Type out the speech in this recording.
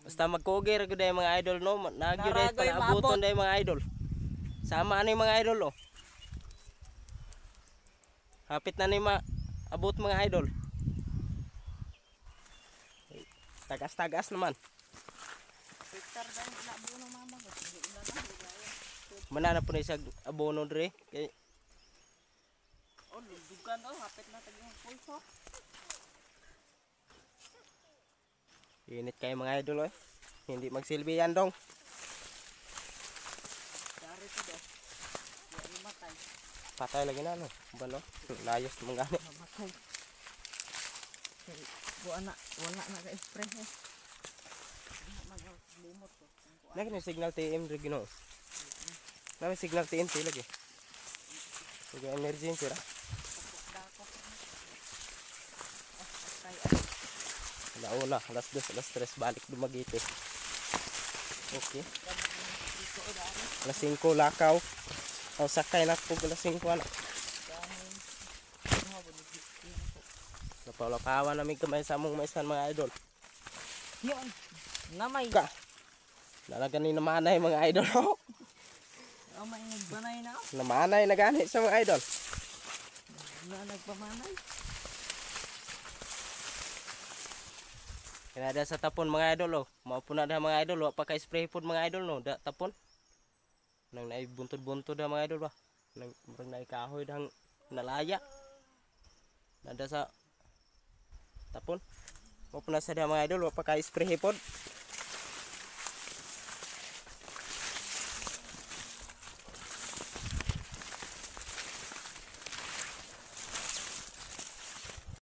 Basta magkugir gud ay mga idol no. Nagyud ay Naragay panabuton day mga idol. Sama ani mga idol oh. Hapit na ni abot mga idol. Tagas-tagas naman. Picture dahil na buno mama ko. Mana na po na isang abono dre. Kay Oh, dugan oh, hapit na tagong pulso. init kayo mga idol oh. Hindi magsilbi yan dong. Dari ko daw. Di matay. Patay lagi na no. Balo. Layos mong gani. Matay. Wala na ka-spray eh. Mag-limot ko. Lagi na signal TM dre gino. Nami signal TNT lagi. Sige emergency ra. Nauna, alas 2, alas 3 balik Dumaguete. Okay. Alas 5 lakaw. O sakay na po alas 5 anak. Napalakawan namin kamay sa among maisan mga idol. Yun. Namay. Ka. Nalagan ni namanay mga idol. Namay nagbanay na. Namanay na gani sa mga idol. Na nagpamanay. Kaya ada sa tapon mga idol oh. Maupo na da mga idol, wa pa kay spray food mga idol no, da tapon. Nang naibuntod-buntod da mga idol ba. Nang murag naikahoy dang nalaya. Nada sa tapon. Maupo na sa da mga idol, wa pa kay spray food.